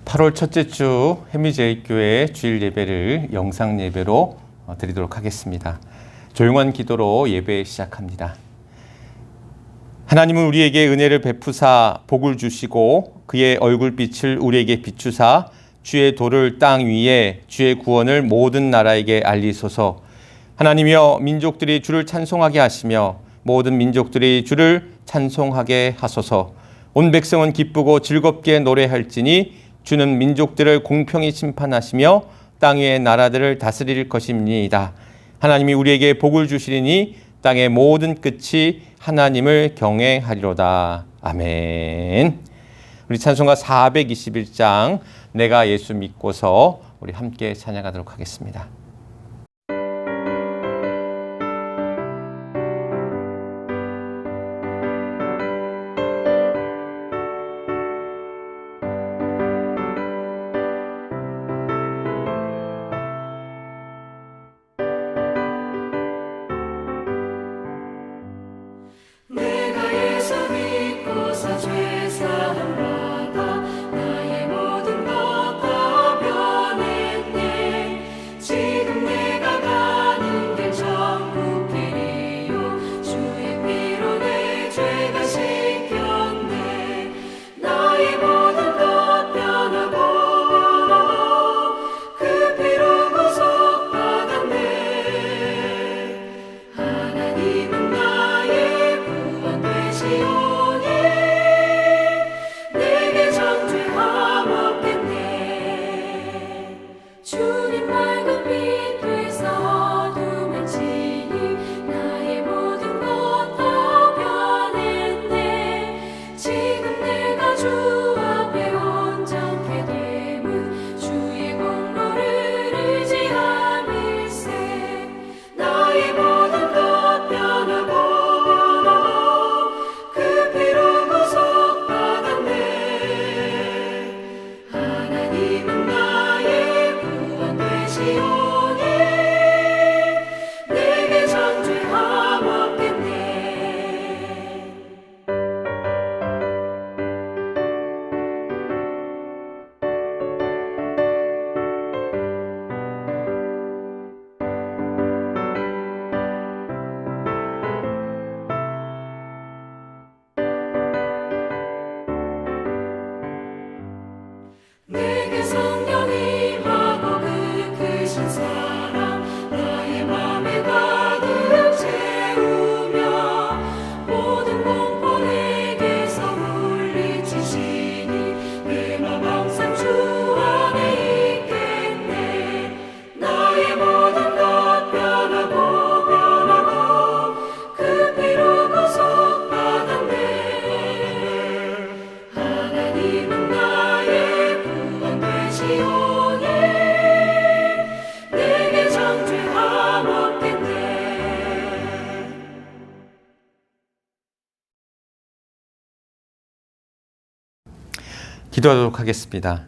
8월 첫째 주 해미제일교회 주일 예배를 영상 예배로 드리도록 하겠습니다. 조용한 기도로 예배 시작합니다. 하나님은 우리에게 은혜를 베푸사 복을 주시고 그의 얼굴빛을 우리에게 비추사 주의 도를 땅 위에 주의 구원을 모든 나라에게 알리소서. 하나님이여 민족들이 주를 찬송하게 하시며 모든 민족들이 주를 찬송하게 하소서. 온 백성은 기쁘고 즐겁게 노래할지니 주는 민족들을 공평히 심판하시며 땅 위의 나라들을 다스릴 것입니다. 하나님이 우리에게 복을 주시리니 땅의 모든 끝이 하나님을 경외하리로다. 아멘. 우리 찬송가 421장 내가 예수 믿고서 우리 함께 찬양하도록 하겠습니다. 기도하도록 하겠습니다.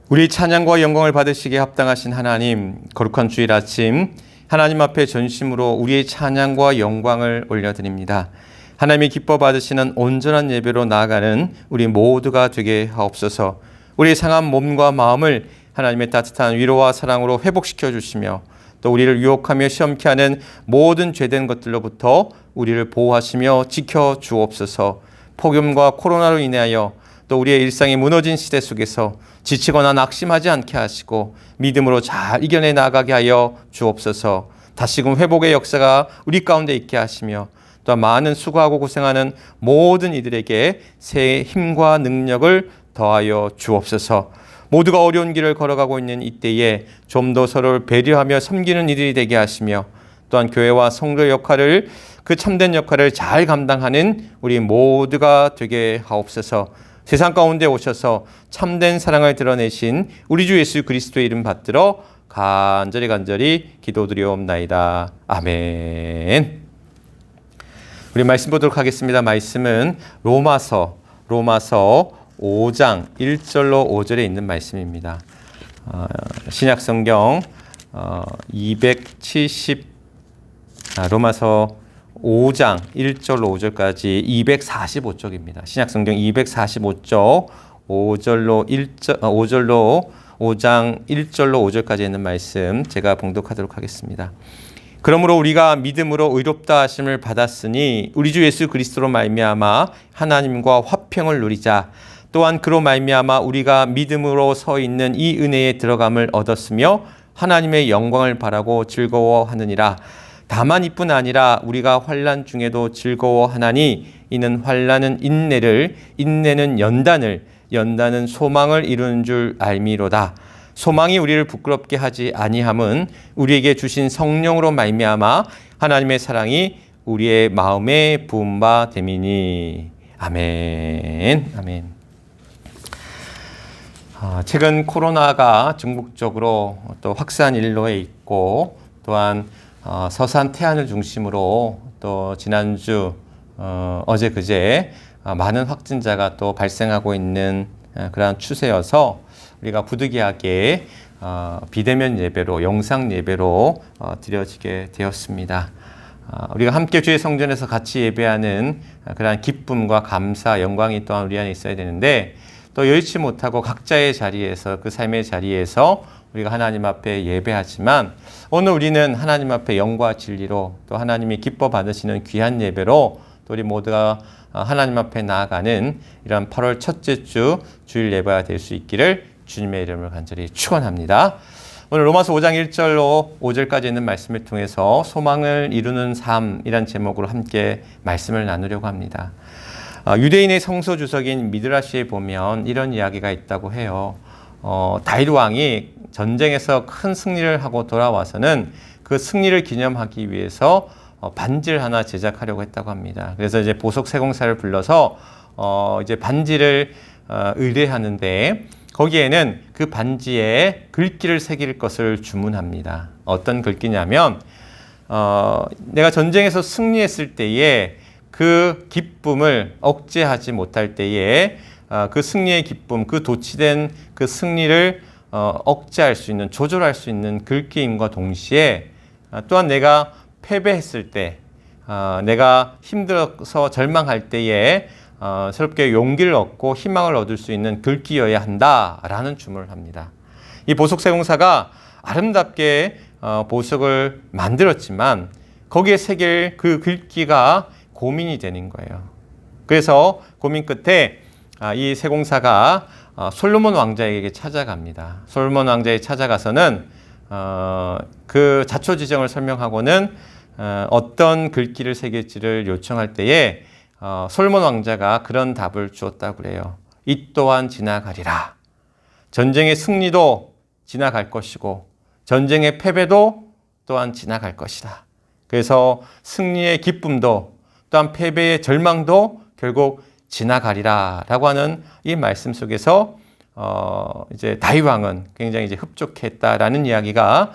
우리 찬양과 영광을 받으시기에 합당하신 하나님, 거룩한 주일 아침 하나님 앞에 전심으로 우리의 찬양과 영광을 올려드립니다. 하나님이 기뻐 받으시는 온전한 예배로 나아가는 우리 모두가 되게 하옵소서. 우리의 상한 몸과 마음을 하나님의 따뜻한 위로와 사랑으로 회복시켜 주시며 또 우리를 유혹하며 시험케 하는 모든 죄된 것들로부터 우리를 보호하시며 지켜 주옵소서. 폭염과 코로나로 인하여 또 우리의 일상이 무너진 시대 속에서 지치거나 낙심하지 않게 하시고 믿음으로 잘 이겨내 나가게 하여 주옵소서. 다시금 회복의 역사가 우리 가운데 있게 하시며 또 많은 수고하고 고생하는 모든 이들에게 새 힘과 능력을 더하여 주옵소서. 모두가 어려운 길을 걸어가고 있는 이때에 좀 더 서로를 배려하며 섬기는 이들이 되게 하시며 또한 교회와 성도의 역할을 그 참된 역할을 잘 감당하는 우리 모두가 되게 하옵소서. 세상 가운데 오셔서 참된 사랑을 드러내신 우리 주 예수 그리스도의 이름 받들어 간절히 기도드리옵나이다. 아멘. 우리 말씀 보도록 하겠습니다. 말씀은 로마서 5장 1절로 5절에 있는 말씀입니다. 신약성경 로마서 5장 1절로 5절까지 245쪽입니다. 신약성경 245쪽 5장 1절로 5절까지 있는 말씀 제가 봉독하도록 하겠습니다. 그러므로 우리가 믿음으로 의롭다 하심을 받았으니 우리 주 예수 그리스도로 말미암아 하나님과 화평을 누리자. 또한 그로 말미암아 우리가 믿음으로 서 있는 이 은혜에 들어감을 얻었으며 하나님의 영광을 바라고 즐거워하느니라. 다만 이뿐 아니라 우리가 환난 중에도 즐거워하나니 이는 환난은 인내를, 인내는 연단을, 연단은 소망을 이루는 줄 알미로다. 소망이 우리를 부끄럽게 하지 아니함은 우리에게 주신 성령으로 말미암아 하나님의 사랑이 우리의 마음에 부은 바 됨이니. 아멘. 아멘. 최근 코로나가 전국적으로 또 확산 일로에 있고 또한 서산 태안을 중심으로 또 지난주 어제 그제 많은 확진자가 또 발생하고 있는 그러한 추세여서 우리가 부득이하게 비대면 예배로 영상 예배로 드려지게 되었습니다. 우리가 함께 주의 성전에서 같이 예배하는 그러한 기쁨과 감사, 영광이 또한 우리 안에 있어야 되는데 또 여의치 못하고 각자의 자리에서 그 삶의 자리에서 우리가 하나님 앞에 예배하지만 오늘 우리는 하나님 앞에 영과 진리로 또 하나님이 기뻐 받으시는 귀한 예배로 또 우리 모두가 하나님 앞에 나아가는 이런 8월 첫째 주 주일 예배가 될 수 있기를 주님의 이름을 간절히 축원합니다. 오늘 로마서 5장 1절로 5절까지 있는 말씀을 통해서 소망을 이루는 삶이란 제목으로 함께 말씀을 나누려고 합니다. 유대인의 성소 주석인 미드라시에 보면 이런 이야기가 있다고 해요. 다윗 왕이 전쟁에서 큰 승리를 하고 돌아와서는 그 승리를 기념하기 위해서 반지를 하나 제작하려고 했다고 합니다. 그래서 이제 보석 세공사를 불러서 이제 반지를 의뢰하는데 거기에는 그 반지에 글귀를 새길 것을 주문합니다. 어떤 글귀냐면 내가 전쟁에서 승리했을 때에 그 기쁨을 억제하지 못할 때에 그 승리의 기쁨, 그 도취된 그 승리를 억제할 수 있는, 조절할 수 있는 글귀임과 동시에 또한 내가 패배했을 때, 내가 힘들어서 절망할 때에 새롭게 용기를 얻고 희망을 얻을 수 있는 글귀여야 한다라는 주문을 합니다. 이 보석세공사가 아름답게 보석을 만들었지만 거기에 새길 그 글귀가 고민이 되는 거예요. 그래서 고민 끝에 이 세공사가 솔로몬 왕자에게 찾아갑니다. 솔로몬 왕자에 찾아가서는 그 자초지정을 설명하고는 어떤 글귀를 새길지를 요청할 때에 솔로몬 왕자가 그런 답을 주었다고 그래요. 이 또한 지나가리라. 전쟁의 승리도 지나갈 것이고 전쟁의 패배도 또한 지나갈 것이다. 그래서 승리의 기쁨도 또한 패배의 절망도 결국 지나가리라 라고 하는 이 말씀 속에서 이제 다윗 왕은 굉장히 이제 흡족했다라는 이야기가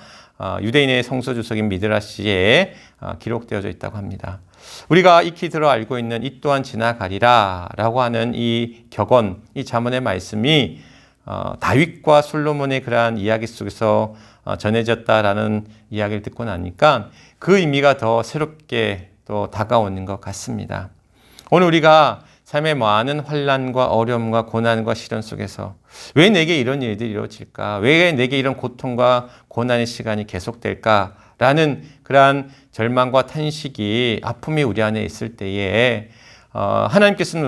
유대인의 성소주석인 미드라시에 기록되어져 있다고 합니다. 우리가 익히 들어 알고 있는 이 또한 지나가리라 라고 하는 이 격언, 이 잠언의 말씀이 다윗과 솔로몬의 그러한 이야기 속에서 전해졌다라는 이야기를 듣고 나니까 그 의미가 더 새롭게 또 다가오는 것 같습니다. 오늘 우리가 삶의 많은 환난과 어려움과 고난과 시련 속에서 왜 내게 이런 일들이 이루어질까? 왜 내게 이런 고통과 고난의 시간이 계속될까?라는 그러한 절망과 탄식이 아픔이 우리 안에 있을 때에 하나님께서는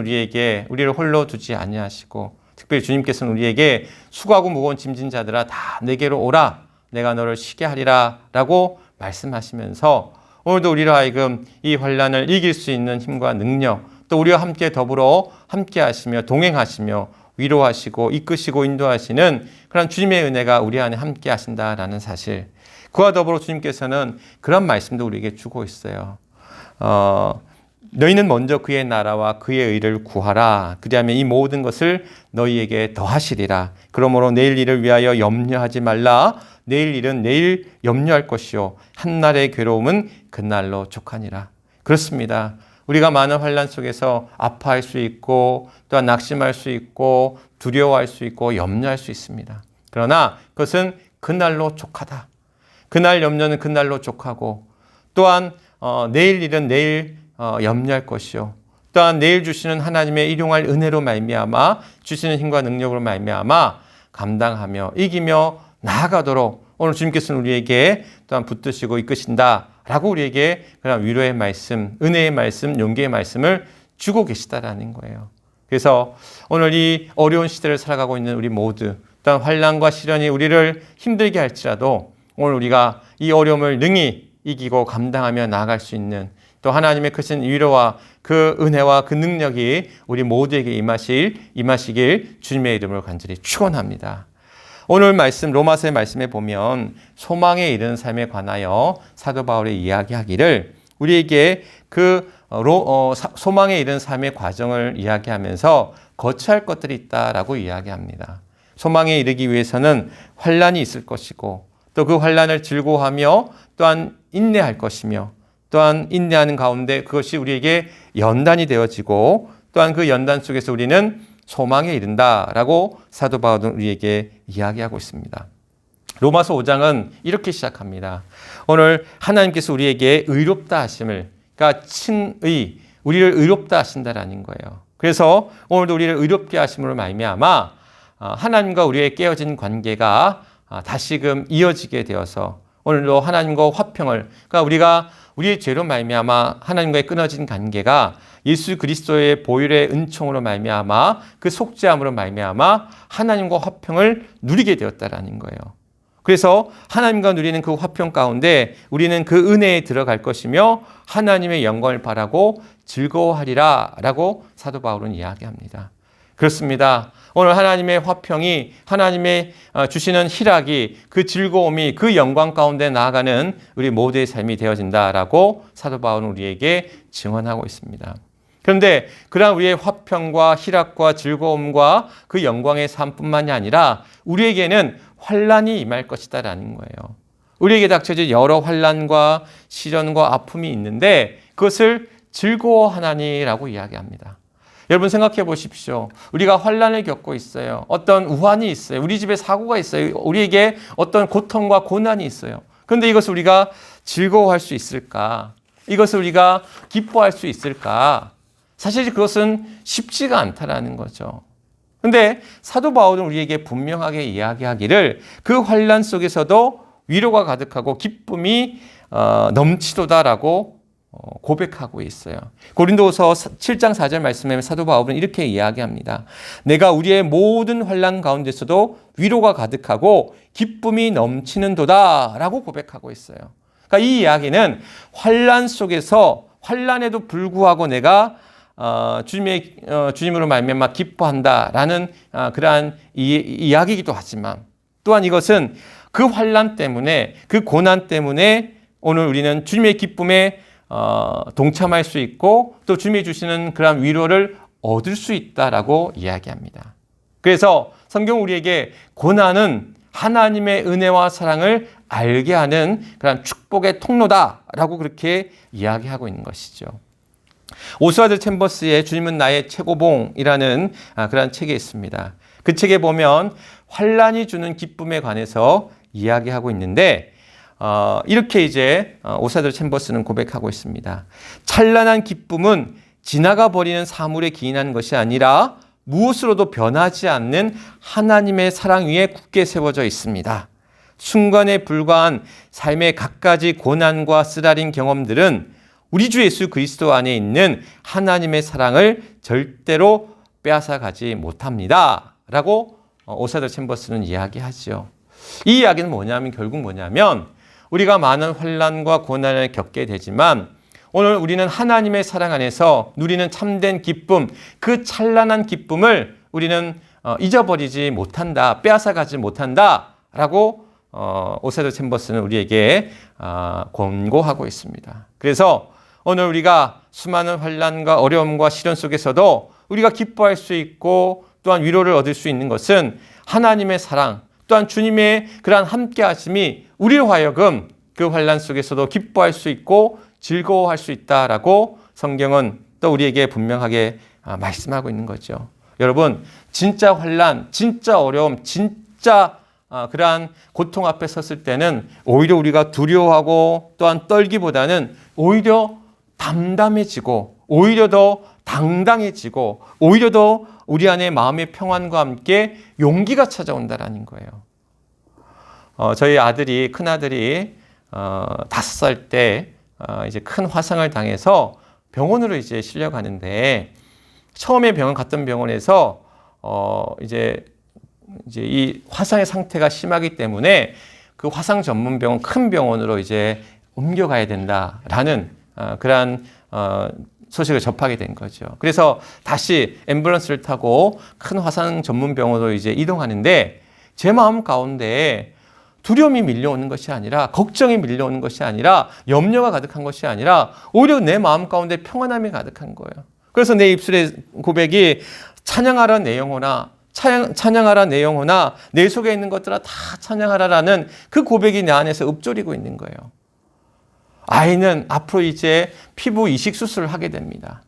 우리를 홀로 두지 아니하시고 특별히 주님께서는 우리에게 수고하고 무거운 짐진 자들아 다 내게로 오라. 내가 너를 쉬게 하리라 라고 말씀하시면서 오늘도 우리로 하여금 이 환난을 이길 수 있는 힘과 능력 또 우리와 함께 더불어 함께 하시며 동행하시며 위로하시고 이끄시고 인도하시는 그런 주님의 은혜가 우리 안에 함께 하신다라는 사실 그와 더불어 주님께서는 그런 말씀도 우리에게 주고 있어요. 너희는 먼저 그의 나라와 그의 의를 구하라. 그리하면 이 모든 것을 너희에게 더하시리라. 그러므로 내일 일을 위하여 염려하지 말라. 내일 일은 내일 염려할 것이요 한날의 괴로움은 그날로 족하니라. 그렇습니다. 우리가 많은 환난 속에서 아파할 수 있고 또한 낙심할 수 있고 두려워할 수 있고 염려할 수 있습니다. 그러나 그것은 그날로 족하다. 그날 염려는 그날로 족하고 또한 내일 일은 내일 염려할 것이요 또한 내일 주시는 하나님의 일용할 은혜로 말미암아 주시는 힘과 능력으로 말미암아 감당하며 이기며 나아가도록 오늘 주님께서는 우리에게 또한 붙드시고 이끄신다라고 우리에게 그런 위로의 말씀, 은혜의 말씀, 용기의 말씀을 주고 계시다라는 거예요. 그래서 오늘 이 어려운 시대를 살아가고 있는 우리 모두, 또한 환난과 시련이 우리를 힘들게 할지라도 오늘 우리가 이 어려움을 능히 이기고 감당하며 나아갈 수 있는 또 하나님의 크신 위로와 그 은혜와 그 능력이 우리 모두에게 임하시길 주님의 이름으로 간절히 축원합니다. 오늘 말씀 로마서의 말씀에 보면 소망에 이르는 삶에 관하여 사도 바울이 이야기하기를 우리에게 그 소망에 이르는 삶의 과정을 이야기하면서 거쳐야 할 것들이 있다라고 이야기합니다. 소망에 이르기 위해서는 환난이 있을 것이고 또 그 환난을 즐거워하며 또한 인내할 것이며 또한 인내하는 가운데 그것이 우리에게 연단이 되어지고 또한 그 연단 속에서 우리는 소망에 이른다라고 사도 바울은 우리에게 이야기하고 있습니다. 로마서 5장은 이렇게 시작합니다. 오늘 하나님께서 우리에게 의롭다 하심을, 그러니까 친의, 우리를 의롭다 하신다라는 거예요. 그래서 오늘도 우리를 의롭게 하심으로 말미암아 하나님과 우리의 깨어진 관계가 다시금 이어지게 되어서 오늘도 하나님과 화평을, 그러니까 우리가 우리의 죄로 말미암아 하나님과의 끊어진 관계가 예수 그리스도의 보혈의 은총으로 말미암아 그 속죄함으로 말미암아 하나님과 화평을 누리게 되었다라는 거예요. 그래서 하나님과 누리는 그 화평 가운데 우리는 그 은혜에 들어갈 것이며 하나님의 영광을 바라고 즐거워하리라 라고 사도 바울은 이야기합니다. 그렇습니다. 오늘 하나님의 화평이, 하나님의 주시는 희락이, 그 즐거움이, 그 영광 가운데 나아가는 우리 모두의 삶이 되어진다라고 사도 바울은 우리에게 증언하고 있습니다. 그런데 그러한 우리의 화평과 희락과 즐거움과 그 영광의 삶뿐만이 아니라 우리에게는 환난이 임할 것이다라는 거예요. 우리에게 닥쳐질 여러 환난과 시련과 아픔이 있는데 그것을 즐거워하나니라고 이야기합니다. 여러분 생각해 보십시오. 우리가 환난을 겪고 있어요. 어떤 우환이 있어요. 우리 집에 사고가 있어요. 우리에게 어떤 고통과 고난이 있어요. 그런데 이것을 우리가 즐거워할 수 있을까? 이것을 우리가 기뻐할 수 있을까? 사실 그것은 쉽지가 않다라는 거죠. 그런데 사도 바울은 우리에게 분명하게 이야기하기를 그 환난 속에서도 위로가 가득하고 기쁨이 넘치도다라고 고백하고 있어요. 고린도서 7장 4절 말씀에 사도 바울은 이렇게 이야기합니다. 내가 우리의 모든 환난 가운데서도 위로가 가득하고 기쁨이 넘치는도다 라고 고백하고 있어요. 그러니까 이 이야기는 환난 속에서 환난에도 불구하고 내가 주님으로 말미암아 기뻐한다라는 그러한 이야기이기도 하지만 또한 이것은 그 환난 때문에 그 고난 때문에 오늘 우리는 주님의 기쁨에 동참할 수 있고 또 주님이 주시는 그런 위로를 얻을 수 있다라고 이야기합니다. 그래서 성경 우리에게 고난은 하나님의 은혜와 사랑을 알게 하는 그런 축복의 통로다라고 그렇게 이야기하고 있는 것이죠. 오스와드 챔버스의 주님은 나의 최고봉이라는 그런 책이 있습니다. 그 책에 보면 환난이 주는 기쁨에 관해서 이야기하고 있는데 이렇게 이제 오스와드 챔버스는 고백하고 있습니다. 찬란한 기쁨은 지나가 버리는 사물에 기인한 것이 아니라 무엇으로도 변하지 않는 하나님의 사랑 위에 굳게 세워져 있습니다. 순간에 불과한 삶의 갖가지 고난과 쓰라린 경험들은 우리 주 예수 그리스도 안에 있는 하나님의 사랑을 절대로 빼앗아가지 못합니다. 라고 오스와드 챔버스는 이야기하죠. 이 이야기는 결국 뭐냐면 우리가 많은 환난과 고난을 겪게 되지만 오늘 우리는 하나님의 사랑 안에서 누리는 참된 기쁨, 그 찬란한 기쁨을 우리는 잊어버리지 못한다, 빼앗아가지 못한다라고 오스와드 챔버스는 우리에게 권고하고 있습니다. 그래서 오늘 우리가 수많은 환난과 어려움과 시련 속에서도 우리가 기뻐할 수 있고 또한 위로를 얻을 수 있는 것은 하나님의 사랑, 또한 주님의 그러한 함께하심이 우리로 하여금 그 환난 속에서도 기뻐할 수 있고 즐거워할 수 있다라고 성경은 또 우리에게 분명하게 말씀하고 있는 거죠. 여러분, 진짜 환난, 진짜 어려움, 진짜 그러한 고통 앞에 섰을 때는 오히려 우리가 두려워하고 또한 떨기보다는 오히려 담담해지고 오히려 더 당당해지고 오히려 더 우리 안에 마음의 평안과 함께 용기가 찾아온다라는 거예요. 저희 아들이, 큰아들이 5살 때 이제 큰 화상을 당해서 병원으로 이제 실려가는데, 처음에 갔던 병원에서 이제 이 화상의 상태가 심하기 때문에 그 화상 전문 병원, 큰 병원으로 이제 옮겨가야 된다라는 그러한 소식을 접하게 된 거죠. 그래서 다시 앰뷸런스를 타고 큰 화상 전문 병원으로 이제 이동하는데, 제 마음 가운데 두려움이 밀려오는 것이 아니라, 걱정이 밀려오는 것이 아니라, 염려가 가득한 것이 아니라 오히려 내 마음 가운데 평안함이 가득한 거예요. 그래서 내 입술의 고백이 찬양하라 내 영혼아, 찬양하라 내 영혼아, 내 속에 있는 것들아 다 찬양하라라는 그 고백이 내 안에서 읊조리고 있는 거예요. 아이는 앞으로 이제 피부 이식 수술을 하게 됩니다.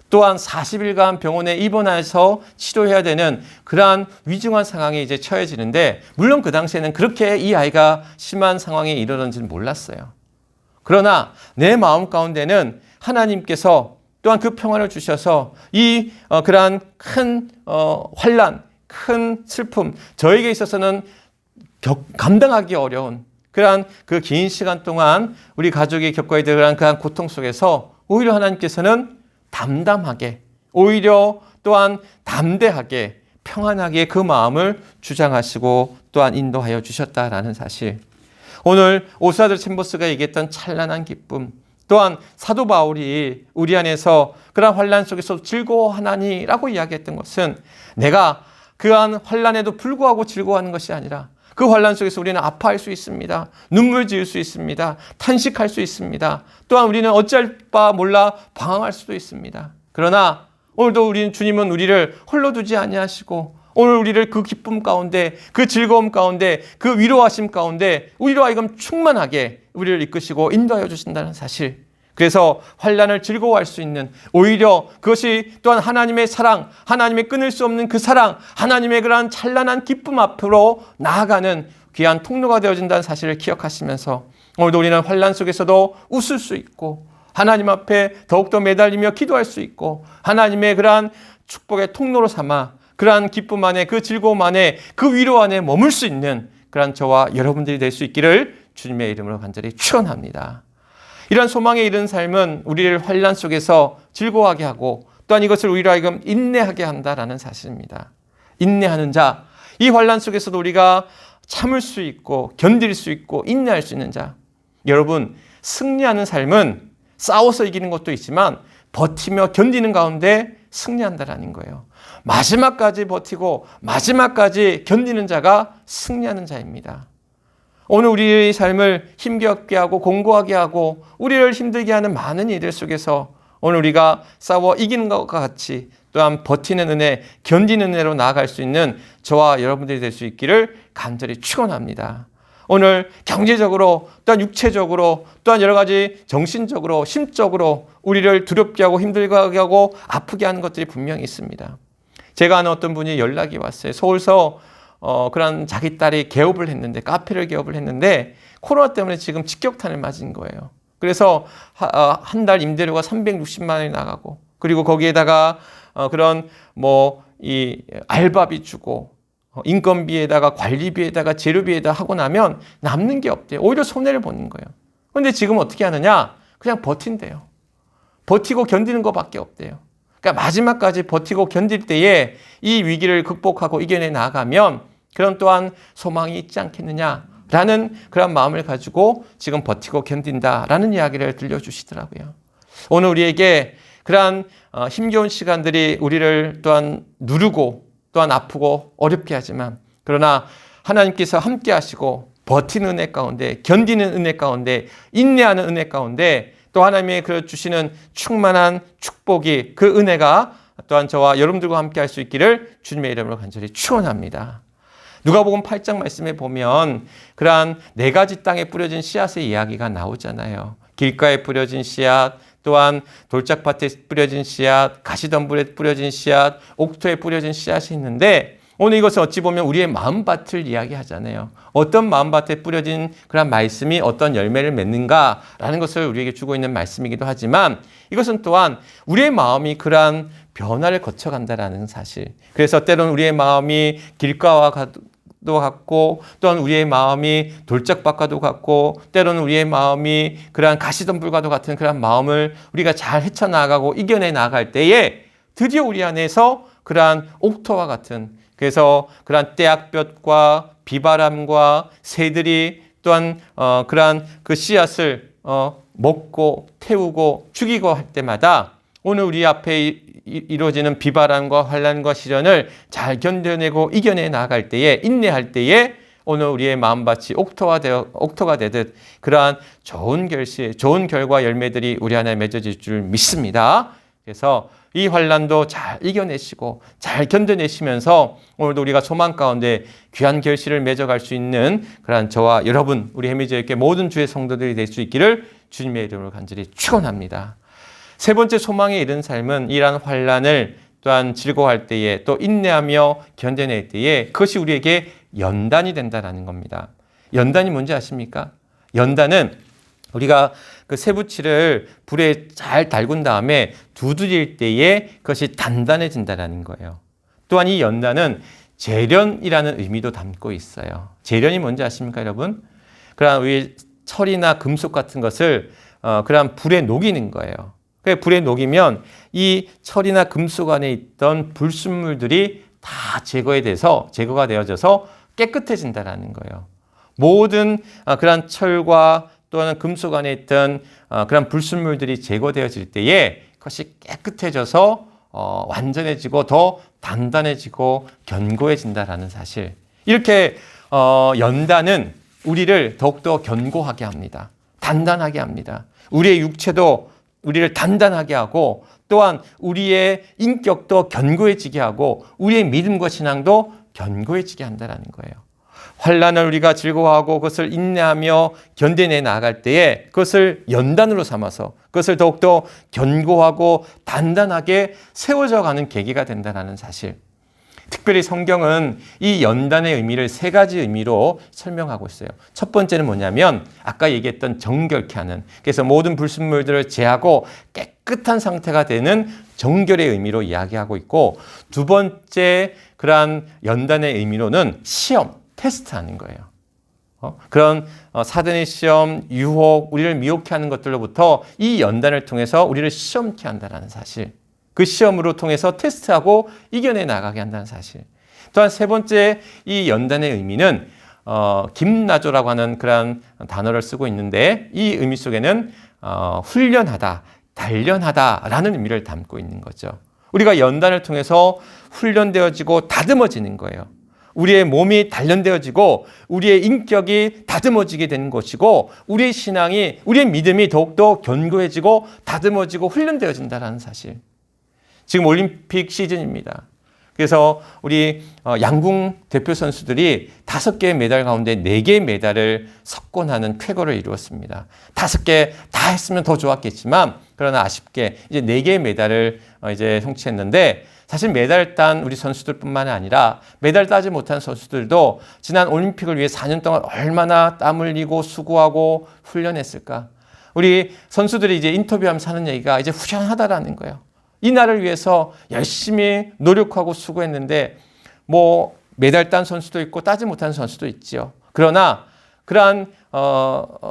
또한 40일간 병원에 입원해서 치료해야 되는 그러한 위중한 상황에 이제 처해지는데, 물론 그 당시에는 그렇게 이 아이가 심한 상황에 이르렀는지는 몰랐어요. 그러나 내 마음 가운데는 하나님께서 또한 그 평안을 주셔서 이 그러한 큰 환난, 큰 슬픔, 저에게 있어서는 감당하기 어려운 그러한 그 긴 시간 동안 우리 가족이 겪어야 될 그러한 고통 속에서 오히려 하나님께서는 담담하게, 오히려 또한 담대하게, 평안하게 그 마음을 주장하시고 또한 인도하여 주셨다라는 사실. 오늘 오스와드 챔버스가 얘기했던 찬란한 기쁨, 또한 사도 바울이 우리 안에서 그러한 환난 속에서 즐거워하나니라고 이야기했던 것은, 내가 그러한 환난에도 불구하고 즐거워하는 것이 아니라 그 환난 속에서 우리는 아파할 수 있습니다. 눈물 지을 수 있습니다. 탄식할 수 있습니다. 또한 우리는 어찌할 바 몰라 방황할 수도 있습니다. 그러나 오늘도 주님은 우리를 홀로 두지 아니하시고, 오늘 우리를 그 기쁨 가운데, 그 즐거움 가운데, 그 위로하심 가운데 우리로 하여금 충만하게 우리를 이끄시고 인도하여 주신다는 사실. 그래서 환난을 즐거워할 수 있는, 오히려 그것이 또한 하나님의 사랑, 하나님의 끊을 수 없는 그 사랑, 하나님의 그러한 찬란한 기쁨 앞으로 나아가는 귀한 통로가 되어진다는 사실을 기억하시면서, 오늘도 우리는 환난 속에서도 웃을 수 있고 하나님 앞에 더욱더 매달리며 기도할 수 있고, 하나님의 그러한 축복의 통로로 삼아 그러한 기쁨 안에, 그 즐거움 안에, 그 위로 안에 머물 수 있는 그러한 저와 여러분들이 될 수 있기를 주님의 이름으로 간절히 축원합니다. 이런 소망에 이른 삶은 우리를 환난 속에서 즐거워하게 하고, 또한 이것을 우리로 하여금 인내하게 한다라는 사실입니다. 인내하는 자, 이 환난 속에서도 우리가 참을 수 있고 견딜 수 있고 인내할 수 있는 자. 여러분, 승리하는 삶은 싸워서 이기는 것도 있지만 버티며 견디는 가운데 승리한다라는 거예요. 마지막까지 버티고 마지막까지 견디는 자가 승리하는 자입니다. 오늘 우리의 삶을 힘겹게 하고 공고하게 하고 우리를 힘들게 하는 많은 일들 속에서 오늘 우리가 싸워 이기는 것과 같이 또한 버티는 은혜, 견디는 은혜로 나아갈 수 있는 저와 여러분들이 될 수 있기를 간절히 축원합니다. 오늘 경제적으로 또한 육체적으로 또한 여러 가지 정신적으로 심적으로 우리를 두렵게 하고 힘들게 하고 아프게 하는 것들이 분명히 있습니다. 제가 아는 어떤 분이 연락이 왔어요. 서울서 그런 자기 딸이 개업을 했는데, 카페를 개업을 했는데 코로나 때문에 지금 직격탄을 맞은 거예요. 그래서 한 달 임대료가 360만 원이 나가고, 그리고 거기에다가 그런 이 알바비 주고 인건비에다가 관리비에다가 재료비에다 하고 나면 남는 게 없대요. 오히려 손해를 보는 거예요. 그런데 지금 어떻게 하느냐? 그냥 버틴대요. 버티고 견디는 것밖에 없대요. 그러니까 마지막까지 버티고 견딜 때에 이 위기를 극복하고 이겨내 나가면 그런 또한 소망이 있지 않겠느냐라는 그런 마음을 가지고 지금 버티고 견딘다라는 이야기를 들려주시더라고요. 오늘 우리에게 그러한 힘겨운 시간들이 우리를 또한 누르고 또한 아프고 어렵게 하지만, 그러나 하나님께서 함께 하시고 버티는 은혜 가운데, 견디는 은혜 가운데, 인내하는 은혜 가운데 또 하나님의 그 주시는 충만한 축복이, 그 은혜가 또한 저와 여러분들과 함께 할 수 있기를 주님의 이름으로 간절히 축원합니다. 누가복음 8장 말씀에 보면 그러한 4가지 땅에 뿌려진 씨앗의 이야기가 나오잖아요. 길가에 뿌려진 씨앗, 또한 돌짝밭에 뿌려진 씨앗, 가시덤불에 뿌려진 씨앗, 옥토에 뿌려진 씨앗이 있는데, 오늘 이것은 어찌 보면 우리의 마음밭을 이야기하잖아요. 어떤 마음밭에 뿌려진 그런 말씀이 어떤 열매를 맺는가라는 것을 우리에게 주고 있는 말씀이기도 하지만 이것은 또한 우리의 마음이 그러한 변화를 거쳐간다라는 사실. 그래서 때로는 우리의 마음이 길가와 도 같고 또한 우리의 마음이 돌짝밭과도 같고 때로는 우리의 마음이 그러한 가시덤불과도 같은 그런 마음을 우리가 잘 헤쳐나가고 이겨내 나갈 때에 드디어 우리 안에서 그러한 옥토와 같은 그래서 그러한 떼약볕과 비바람과 새들이 또한 그러한 그 씨앗을 먹고 태우고 죽이고 할 때마다 오늘 우리 앞에 이루어지는 비바람과 환난과 시련을 잘 견뎌내고 이겨내 나갈 때에 인내할 때에 오늘 우리의 마음밭이 옥토가 되듯 그러한 좋은 결실, 좋은 결과 열매들이 우리 안에 맺어질 줄 믿습니다. 그래서 이 환난도 잘 이겨내시고 잘 견뎌내시면서 오늘도 우리가 소망 가운데 귀한 결실을 맺어갈 수 있는 그러한 저와 여러분 우리 해미제일교회 모든 주의 성도들이 될 수 있기를 주님의 이름으로 간절히 축원합니다. 세 번째 소망에 이른 삶은 이러한 환난을 또한 즐거워할 때에 또 인내하며 견뎌낼 때에 그것이 우리에게 연단이 된다라는 겁니다. 연단이 뭔지 아십니까? 연단은 우리가 그 쇠붙이를 불에 잘 달군 다음에 두드릴 때에 그것이 단단해진다라는 거예요. 또한 이 연단은 재련이라는 의미도 담고 있어요. 재련이 뭔지 아십니까, 여러분? 그러한 우리 철이나 금속 같은 것을 그러한 불에 녹이는 거예요. 불에 녹이면 이 철이나 금속 안에 있던 불순물들이 다 제거가 되어져서 깨끗해진다라는 거예요. 모든 그런 철과 또는 금속 안에 있던 그런 불순물들이 제거되어질 때에 그것이 깨끗해져서 완전해지고 더 단단해지고 견고해진다라는 사실. 이렇게 연단은 우리를 더욱더 견고하게 합니다. 단단하게 합니다. 우리의 육체도 우리를 단단하게 하고 또한 우리의 인격도 견고해지게 하고 우리의 믿음과 신앙도 견고해지게 한다는 거예요. 환난을 우리가 즐거워하고 그것을 인내하며 견뎌내 나갈 때에 그것을 연단으로 삼아서 그것을 더욱더 견고하고 단단하게 세워져 가는 계기가 된다는 사실. 특별히 성경은 이 연단의 의미를 세 가지 의미로 설명하고 있어요. 첫 번째는 뭐냐면 아까 얘기했던 정결케 하는, 그래서 모든 불순물들을 제하고 깨끗한 상태가 되는 정결의 의미로 이야기하고 있고, 두 번째 그러한 연단의 의미로는 시험, 테스트하는 거예요. 그런 사단의 시험, 유혹, 우리를 미혹해 하는 것들로부터 이 연단을 통해서 우리를 시험케 한다는 사실. 그 시험으로 통해서 테스트하고 이겨내 나가게 한다는 사실. 또한 세 번째 이 연단의 의미는 김나조라고 하는 그런 단어를 쓰고 있는데 이 의미 속에는 훈련하다, 단련하다라는 의미를 담고 있는 거죠. 우리가 연단을 통해서 훈련되어지고 다듬어지는 거예요. 우리의 몸이 단련되어지고 우리의 인격이 다듬어지게 되는 것이고 우리의 신앙이, 우리의 믿음이 더욱더 견고해지고 다듬어지고 훈련되어진다는 사실. 지금 올림픽 시즌입니다. 그래서 우리 양궁 대표 선수들이 5개의 메달 가운데 4개의 메달을 석권하는 쾌거를 이루었습니다. 5개 다 했으면 더 좋았겠지만 그러나 아쉽게 이제 4개의 메달을 이제 성취했는데, 사실 메달 딴 우리 선수들뿐만 아니라 메달 따지 못한 선수들도 지난 올림픽을 위해 4년 동안 얼마나 땀 흘리고 수고하고 훈련했을까. 우리 선수들이 이제 인터뷰하면서 하는 얘기가 이제 후련하다라는 거예요. 이 날을 위해서 열심히 노력하고 수고했는데 뭐 메달 딴 선수도 있고 따지 못한 선수도 있지요. 그러나 그러한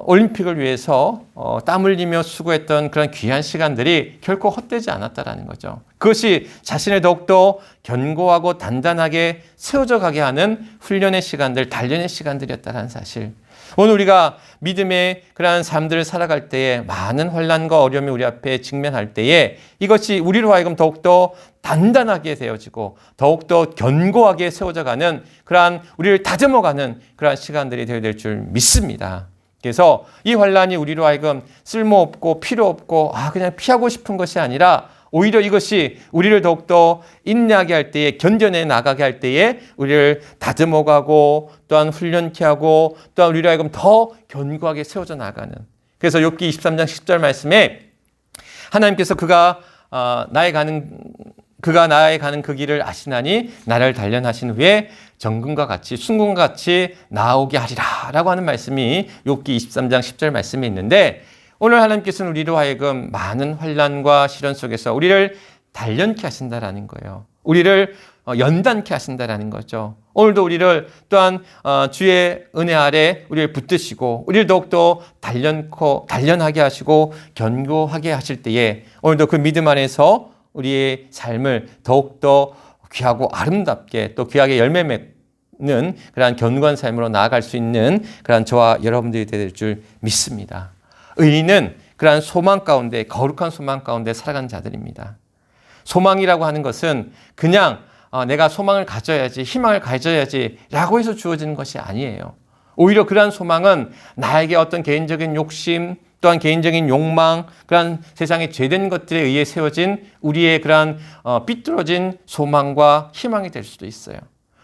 올림픽을 위해서 땀 흘리며 수고했던 그런 귀한 시간들이 결코 헛되지 않았다라는 거죠. 그것이 자신을 더욱더 견고하고 단단하게 세워져 가게 하는 훈련의 시간들, 단련의 시간들이었다는 사실. 오늘 우리가 믿음의 그러한 삶들을 살아갈 때에 많은 환난과 어려움이 우리 앞에 직면할 때에 이것이 우리로 하여금 더욱더 단단하게 되어지고 더욱더 견고하게 세워져가는 그러한 우리를 다듬어가는 그러한 시간들이 되어야 될 줄 믿습니다. 그래서 이 환난이 우리로 하여금 쓸모없고 필요없고 그냥 피하고 싶은 것이 아니라 오히려 이것이 우리를 더욱더 인내하게 할 때에, 견뎌내 나가게 할 때에 우리를 다듬어가고 또한 훈련케 하고 또한 우리로 하여금 더 견고하게 세워져 나가는. 그래서 욥기 23장 10절 말씀에 하나님께서 그가 나의 가는 그가 나의 가는 그 길을 아시나니 나를 단련하신 후에 정금과 같이 순금과 같이 나오게 하리라 라고 하는 말씀이 욥기 23장 10절 말씀에 있는데, 오늘 하나님께서는 우리로 하여금 많은 환난과 시련 속에서 우리를 단련케 하신다라는 거예요. 우리를 연단케 하신다라는 거죠. 오늘도 우리를 또한 주의 은혜 아래 우리를 붙드시고 우리를 더욱더 단련하게 하시고 견고하게 하실 때에, 오늘도 그 믿음 안에서 우리의 삶을 더욱더 귀하고 아름답게 또 귀하게 열매 맺는 그러한 견고한 삶으로 나아갈 수 있는 그러한 저와 여러분들이 될 줄 믿습니다. 의인은 그러한 소망 가운데, 거룩한 소망 가운데 살아가는 자들입니다. 소망이라고 하는 것은 그냥 내가 소망을 가져야지, 희망을 가져야지 라고 해서 주어지는 것이 아니에요. 오히려 그러한 소망은 나에게 어떤 개인적인 욕심, 또한 개인적인 욕망, 그러한 세상의 죄된 것들에 의해 세워진 우리의 그러한 삐뚤어진 소망과 희망이 될 수도 있어요.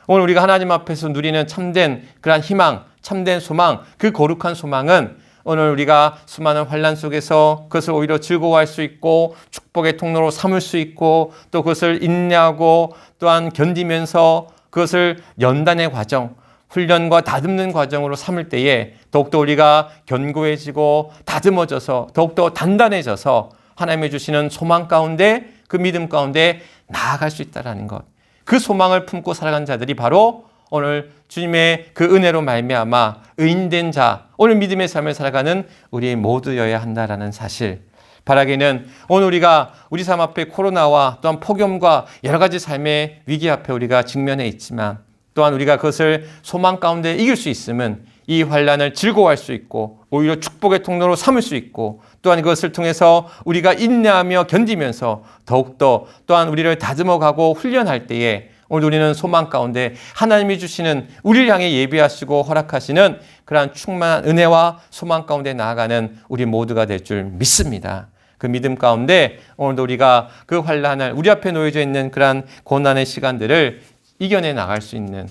오늘 우리가 하나님 앞에서 누리는 참된 그러한 희망, 참된 소망, 그 거룩한 소망은 오늘 우리가 수많은 환난 속에서 그것을 오히려 즐거워할 수 있고 축복의 통로로 삼을 수 있고 또 그것을 인내하고 또한 견디면서 그것을 연단의 과정, 훈련과 다듬는 과정으로 삼을 때에 더욱더 우리가 견고해지고 다듬어져서 더욱더 단단해져서 하나님이 주시는 소망 가운데, 그 믿음 가운데 나아갈 수 있다는 것. 그 소망을 품고 살아간 자들이 바로 오늘 주님의 그 은혜로 말미암아 의인된 자, 오늘 믿음의 삶을 살아가는 우리 모두여야 한다라는 사실. 바라기는 오늘 우리가 우리 삶 앞에 코로나와 또한 폭염과 여러 가지 삶의 위기 앞에 우리가 직면해 있지만, 또한 우리가 그것을 소망 가운데 이길 수 있으면 이 환난을 즐거워할 수 있고 오히려 축복의 통로로 삼을 수 있고, 또한 그것을 통해서 우리가 인내하며 견디면서 더욱더 또한 우리를 다듬어가고 훈련할 때에 오늘 우리는 소망 가운데 하나님이 주시는 우리를 향해 예비하시고 허락하시는 그러한 충만한 은혜와 소망 가운데 나아가는 우리 모두가 될 줄 믿습니다. 그 믿음 가운데 오늘도 우리가 그 환난을, 우리 앞에 놓여져 있는 그러한 고난의 시간들을 이겨내 나갈 수 있는,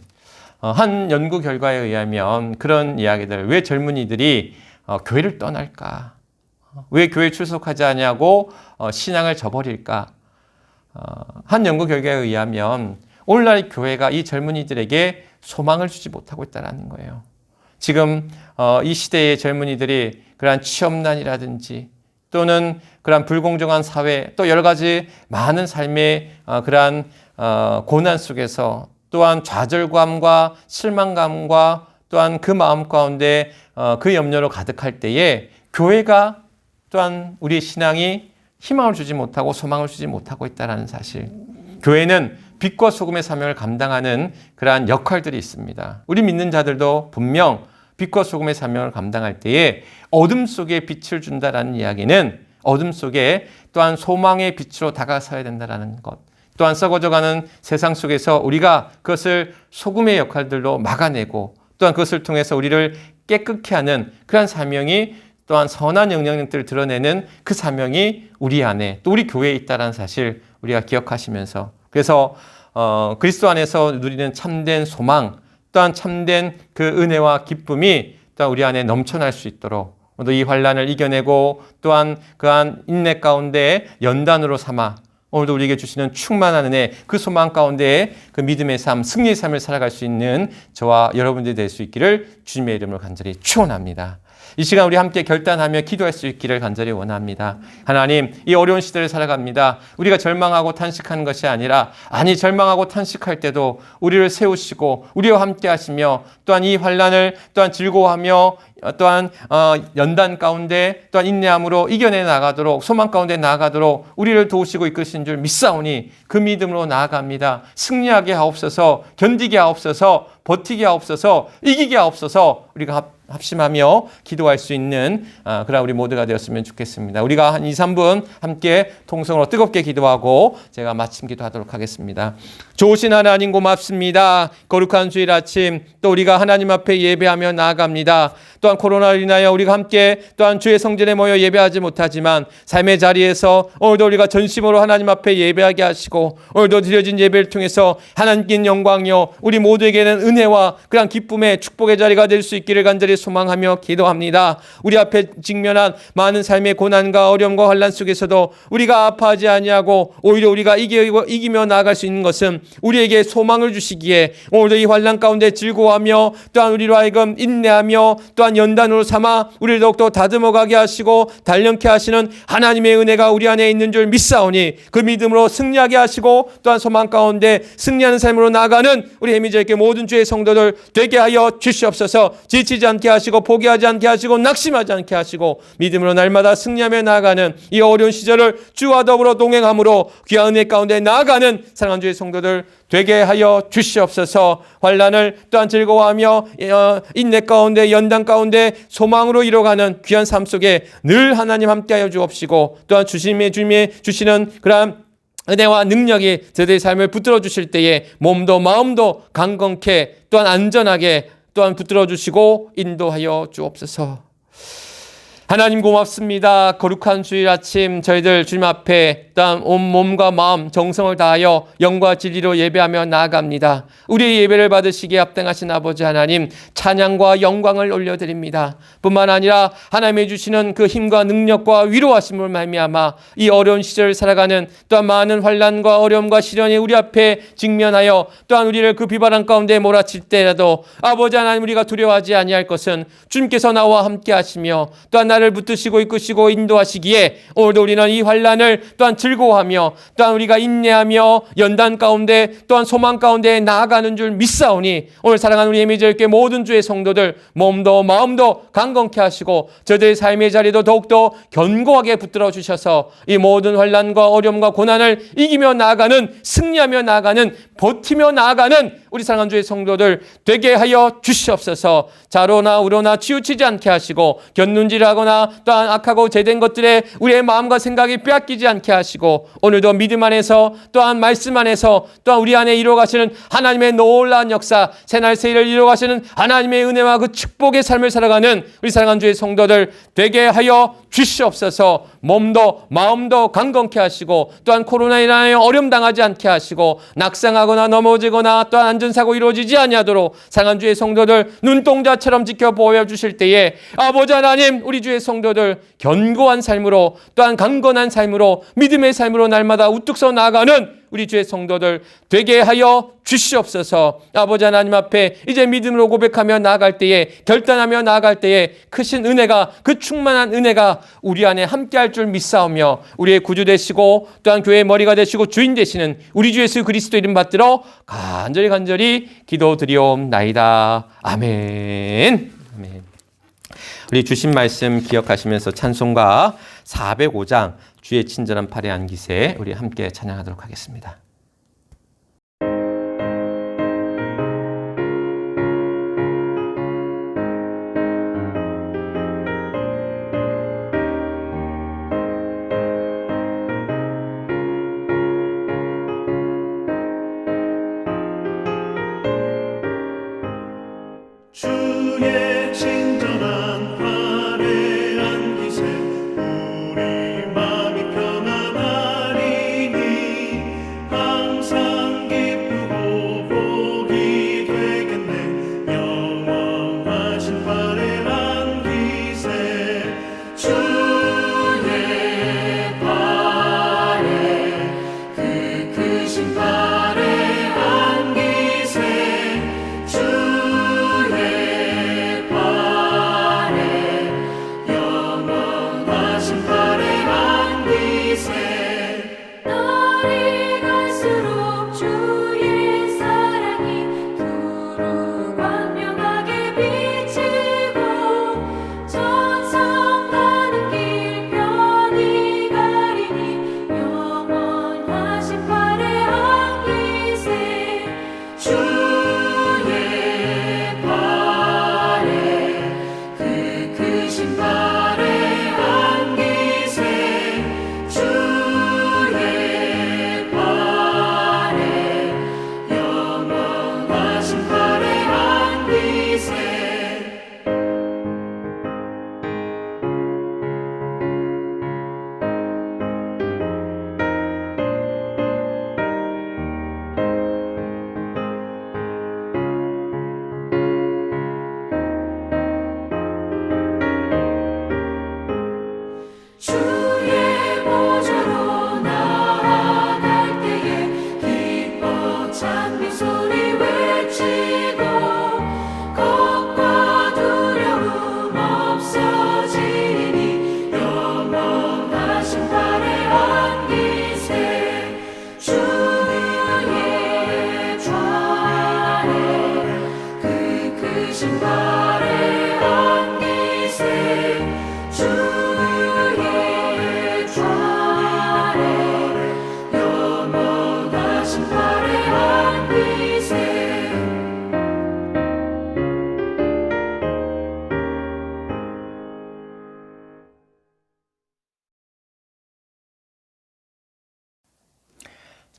한 연구 결과에 의하면 그런 이야기들, 왜 젊은이들이 교회를 떠날까? 왜 교회 출석하지 않냐고 신앙을 저버릴까? 한 연구 결과에 의하면 오늘날 교회가 이 젊은이들에게 소망을 주지 못하고 있다는 거예요. 지금 이 시대의 젊은이들이 그러한 취업난이라든지 또는 그러한 불공정한 사회, 또 여러 가지 많은 삶의 그러한 고난 속에서 또한 좌절감과 실망감과 또한 그 마음 가운데 그 염려로 가득할 때에 교회가 또한 우리의 신앙이 희망을 주지 못하고 소망을 주지 못하고 있다는 사실. 교회는 빛과 소금의 사명을 감당하는 그러한 역할들이 있습니다. 우리 믿는 자들도 분명 빛과 소금의 사명을 감당할 때에 어둠 속에 빛을 준다라는 이야기는 어둠 속에 또한 소망의 빛으로 다가서야 된다는 것. 또한 썩어져가는 세상 속에서 우리가 그것을 소금의 역할들로 막아내고 또한 그것을 통해서 우리를 깨끗게 하는 그런 사명이, 또한 선한 영향력들을 드러내는 그 사명이 우리 안에, 또 우리 교회에 있다는 사실 우리가 기억하시면서, 그래서 그리스도 안에서 누리는 참된 소망, 또한 참된 그 은혜와 기쁨이 또한 우리 안에 넘쳐날 수 있도록 오늘도 이 환난을 이겨내고 또한 그한 인내 가운데 연단으로 삼아 오늘도 우리에게 주시는 충만한 은혜, 그 소망 가운데 그 믿음의 삶, 승리의 삶을 살아갈 수 있는 저와 여러분들이 될 수 있기를 주님의 이름으로 간절히 축원합니다. 이 시간 우리 함께 결단하며 기도할 수 있기를 간절히 원합니다. 하나님, 이 어려운 시대를 살아갑니다. 우리가 절망하고 탄식하는 것이 아니라, 절망하고 탄식할 때도 우리를 세우시고 우리와 함께 하시며 또한 이 환난을 또한 즐거워하며 또한 연단 가운데 또한 인내함으로 이겨내 나가도록, 소망 가운데 나아가도록 우리를 도우시고 이끄신 줄 믿사오니 그 믿음으로 나아갑니다. 승리하게 하옵소서, 견디게 하옵소서, 버티게 하옵소서, 이기게 하옵소서. 우리가 합심하며 기도할 수 있는 그런 우리 모두가 되었으면 좋겠습니다. 우리가 한 2, 3분 함께 통성으로 뜨겁게 기도하고 제가 마침 기도하도록 하겠습니다. 좋으신 하나님 고맙습니다. 거룩한 주일 아침 또 우리가 하나님 앞에 예배하며 나아갑니다. 또 또한 코로나로 인하여 우리가 함께 또한 주의 성전에 모여 예배하지 못하지만 삶의 자리에서 오늘도 우리가 전심으로 하나님 앞에 예배하게 하시고 오늘도 드려진 예배를 통해서 하나님께 영광이요 우리 모두에게는 은혜와 그런 기쁨의 축복의 자리가 될 수 있기를 간절히 소망하며 기도합니다. 우리 앞에 직면한 많은 삶의 고난과 어려움과 환난 속에서도 우리가 아파하지 아니하고 오히려 우리가 이기며 나아갈 수 있는 것은 우리에게 소망을 주시기에 오늘도 이 환난 가운데 즐거워하며 또한 우리로 하여금 인내하며 또한 연단으로 삼아 우리를 더욱더 다듬어가게 하시고 단련케 하시는 하나님의 은혜가 우리 안에 있는 줄 믿사오니 그 믿음으로 승리하게 하시고 또한 소망 가운데 승리하는 삶으로 나아가는 우리 해미절교 모든 주의 성도들 되게 하여 주시옵소서. 지치지 않게 하시고 포기하지 않게 하시고 낙심하지 않게 하시고 믿음으로 날마다 승리하며 나아가는 이 어려운 시절을 주와 더불어 동행함으로 귀한 은혜 가운데 나아가는 사랑하는 주의 성도들 되게 하여 주시옵소서. 환난을 또한 즐거워하며 인내 가운데 연단 가운데 소망으로 이뤄가는 귀한 삶 속에 늘 하나님 함께하여 주옵시고 또한 주님의 주시는 그러한 은혜와 능력이 저들의 삶을 붙들어 주실 때에 몸도 마음도 강건케 또한 안전하게 또한 붙들어 주시고 인도하여 주옵소서. 하나님 고맙습니다. 거룩한 주일 아침 저희들 주님 앞에 또한 온 몸과 마음 정성을 다하여 영과 진리로 예배하며 나아갑니다. 우리의 예배를 받으시기에 합당하신 아버지 하나님 찬양과 영광을 올려드립니다. 뿐만 아니라 하나님이 주시는 그 힘과 능력과 위로하심을 말미암아 이 어려운 시절을 살아가는 또한 많은 환난과 어려움과 시련이 우리 앞에 직면하여 또한 우리를 그 비바람 가운데 몰아칠 때라도 아버지 하나님 우리가 두려워하지 아니할 것은 주님께서 나와 함께 하시며 또한 나를 붙드시고 이끄시고 인도하시기에 오늘도 우리는 이 환난을 또한 즐거워하며 또한 우리가 인내하며 연단 가운데 또한 소망 가운데 나아가는 줄 믿사오니 오늘 사랑하는 우리 예미절교회 모든 주의 성도들 몸도 마음도 강건케 하시고 저들의 삶의 자리도 더욱더 견고하게 붙들어 주셔서 이 모든 환난과 어려움과 고난을 이기며 나아가는 승리하며 나아가는 버티며 나아가는 우리 사랑하는 주의 성도들 되게 하여 주시옵소서. 자로나 우로나 치우치지 않게 하시고 곁눈질하거나 또한 악하고 죄된 것들에 우리의 마음과 생각이 빼앗기지 않게 하시고 오늘도 믿음 안에서 또한 말씀 안에서 또한 우리 안에 이루어가시는 하나님의 놀라운 역사 새날 새일을 이루어가시는 하나님의 은혜와 그 축복의 삶을 살아가는 우리 사랑하는 주의 성도들 되게 하여 주시옵소서. 몸도 마음도 강건케 하시고 또한 코로나로 인하여 어려움 당하지 않게 하시고 낙상하거나 넘어지거나 또한 안전사고 이루어지지 아니하도록 사랑하는 주의 성도들 눈동자처럼 지켜보여 주실 때에 아버지 하나님 우리 주의 성도들 견고한 삶으로 또한 강건한 삶으로 믿음의 삶으로 날마다 우뚝 서 나아가는 우리 주의 성도들 되게 하여 주시옵소서. 아버지 하나님 앞에 이제 믿음으로 고백하며 나아갈 때에 결단하며 나아갈 때에 크신 은혜가 그 충만한 은혜가 우리 안에 함께할 줄 믿사오며 우리의 구주 되시고 또한 교회의 머리가 되시고 주인 되시는 우리 주 예수 그리스도 이름 받들어 간절히 기도드리옵나이다. 아멘. 아멘. 우리 주신 말씀 기억하시면서 찬송가 405장 주의 친절한 팔에 안기세 우리 함께 찬양하도록 하겠습니다. 주의 친절한 팔에 안기세 우리 마음이 편안하리니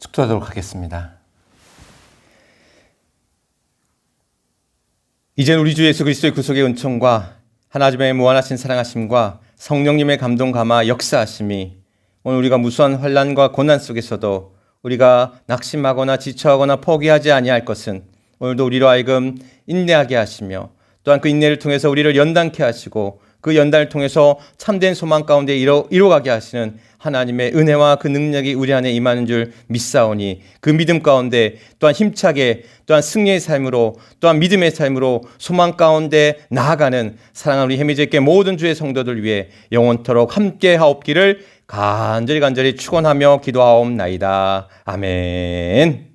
축도하도록 하겠습니다. 이제는 우리 주 예수 그리스도의 구속의 은총과 하나님의 무한하신 사랑하심과 성령님의 감동 감화 역사하심이 오늘 우리가 무수한 환난과 고난 속에서도 우리가 낙심하거나 지쳐하거나 포기하지 아니할 것은 오늘도 우리로 하여금 인내하게 하시며 또한 그 인내를 통해서 우리를 연단케 하시고 그 연단을 통해서 참된 소망 가운데 이뤄가게 하시는 하나님의 은혜와 그 능력이 우리 안에 임하는 줄 믿사오니 그 믿음 가운데 또한 힘차게 또한 승리의 삶으로 또한 믿음의 삶으로 소망 가운데 나아가는 사랑하는 우리 해미제께 모든 주의 성도들 위해 영원토록 함께 하옵기를 간절히 축원하며 기도하옵나이다. 아멘.